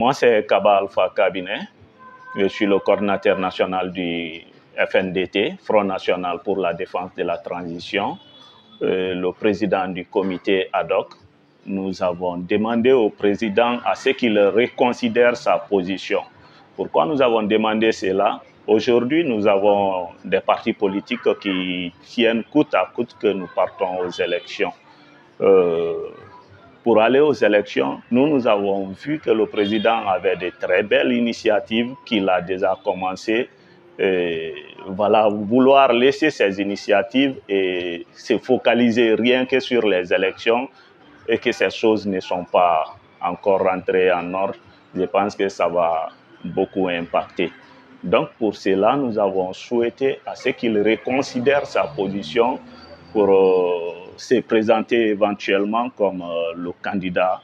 Moi, c'est Kaba Alpha Cabinet. Je suis le coordinateur national du FNDT, Front National pour la Défense de la Transition, le président du comité ad hoc. Nous avons demandé au président à ce qu'il reconsidère sa position. Pourquoi nous avons demandé cela? Aujourd'hui, nous avons des partis politiques qui tiennent coûte à coûte que nous partons aux élections. Pour aller aux élections, nous avons vu que le président avait de très belles initiatives qu'il a déjà commencées. Voilà, vouloir laisser ces initiatives et se focaliser rien que sur les élections et que ces choses ne sont pas encore rentrées en ordre, je pense que ça va beaucoup impacter. Donc pour cela, nous avons souhaité à ce qu'il reconsidère sa position pour se présenter éventuellement comme le candidat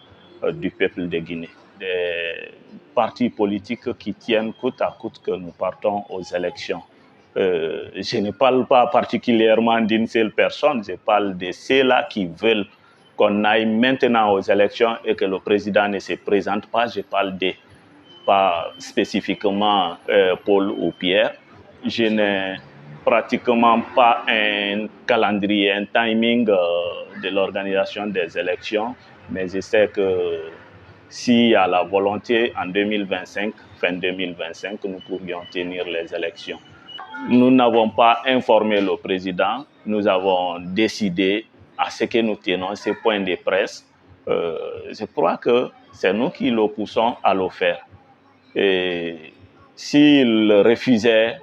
du peuple de Guinée. Des partis politiques qui tiennent coûte à coûte que nous partons aux élections. Je ne parle pas particulièrement d'une seule personne, je parle de ceux-là qui veulent qu'on aille maintenant aux élections et que le président ne se présente pas. Je parle de, pas spécifiquement Paul ou Pierre. Je n'ai pratiquement pas un calendrier, un timing de l'organisation des élections, mais je sais que s'il y a la volonté en 2025, fin 2025, nous pourrions tenir les élections. Nous n'avons pas informé le président, nous avons décidé à ce que nous tenons ces points de presse. Je crois que c'est nous qui le poussons à le faire. Et s'il refusait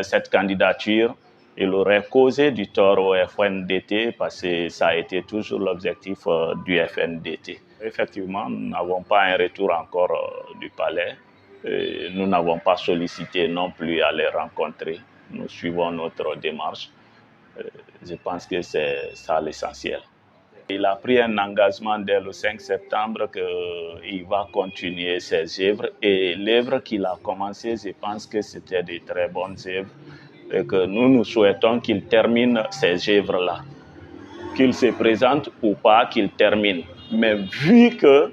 cette candidature, il aurait causé du tort au FNDT parce que ça a été toujours l'objectif du FNDT. Effectivement, nous n'avons pas un retour encore du palais. Nous n'avons pas sollicité non plus à les rencontrer. Nous suivons notre démarche. Je pense que c'est ça l'essentiel. Il a pris un engagement dès le 5 septembre qu'il va continuer ses œuvres. Et l'œuvre qu'il a commencé, je pense que c'était de très bonnes œuvres. Et que nous souhaitons qu'il termine ces œuvres-là. Qu'il se présente ou pas, qu'il termine. Mais vu que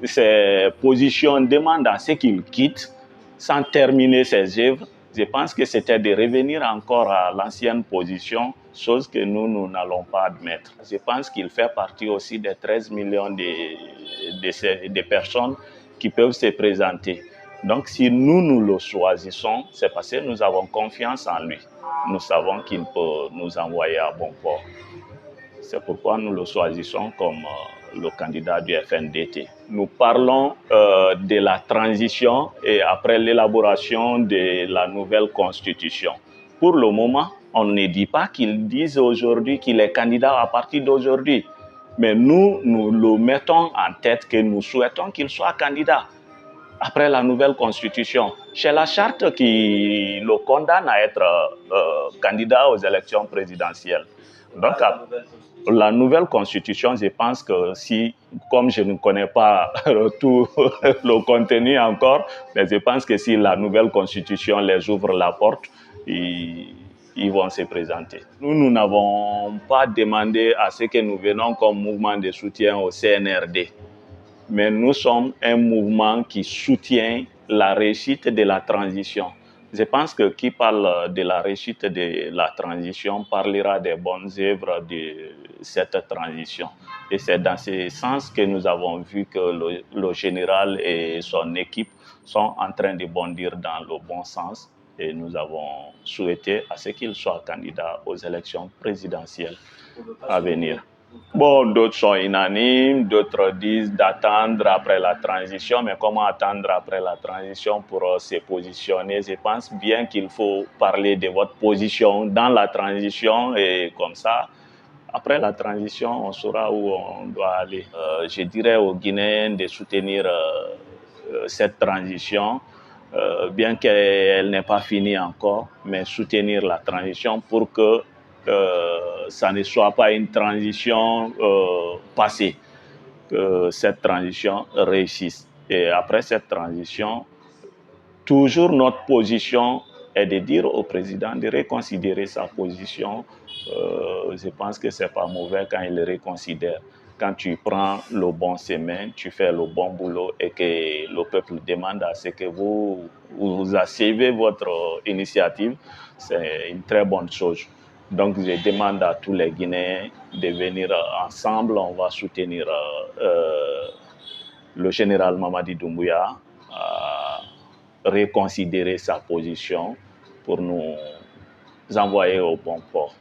ses positions demandent à ce qu'il quitte sans terminer ses œuvres, je pense que c'était de revenir encore à l'ancienne position, chose que nous n'allons pas admettre. Je pense qu'il fait partie aussi des 13 millions de personnes qui peuvent se présenter. Donc si nous le choisissons, c'est parce que nous avons confiance en lui. Nous savons qu'il peut nous envoyer à bon port. C'est pourquoi nous le choisissons comme le candidat du FNDT. Nous parlons de la transition et après l'élaboration de la nouvelle constitution. Pour le moment, on ne dit pas qu'il dise aujourd'hui qu'il est candidat à partir d'aujourd'hui. Mais nous le mettons en tête que nous souhaitons qu'il soit candidat après la nouvelle constitution. C'est la charte qui le condamne à être candidat aux élections présidentielles. Donc, la nouvelle constitution, je pense que si, comme je ne connais pas tout le contenu encore, mais je pense que si la nouvelle constitution les ouvre la porte, ils vont se présenter. Nous n'avons pas demandé à ce que nous venons comme mouvement de soutien au CNRD, mais nous sommes un mouvement qui soutient la réussite de la transition. Je pense que qui parle de la réussite de la transition parlera des bonnes œuvres de cette transition. Et c'est dans ce sens que nous avons vu que le général et son équipe sont en train de bondir dans le bon sens. Et nous avons souhaité à ce qu'il soit candidat aux élections présidentielles à venir. Bon, d'autres sont unanimes, d'autres disent d'attendre après la transition, mais comment attendre après la transition pour se positionner? Je pense bien qu'il faut parler de votre position dans la transition et comme ça, après la transition, on saura où on doit aller. Je dirais aux Guinéens de soutenir cette transition, bien qu'elle n'ait pas fini encore, mais soutenir la transition pour que ça ne soit pas une transition passée, que cette transition réussisse. Et après cette transition, toujours notre position est de dire au président de reconsidérer sa position. Je pense que ce n'est pas mauvais quand il le reconsidère. quand tu prends le bon chemin, tu fais le bon boulot et que le peuple demande à ce que vous achevez votre initiative, c'est une très bonne chose. Donc, je demande à tous les Guinéens de venir ensemble. On va soutenir le général Mamadi Doumbouya à reconsidérer sa position pour nous envoyer au bon port.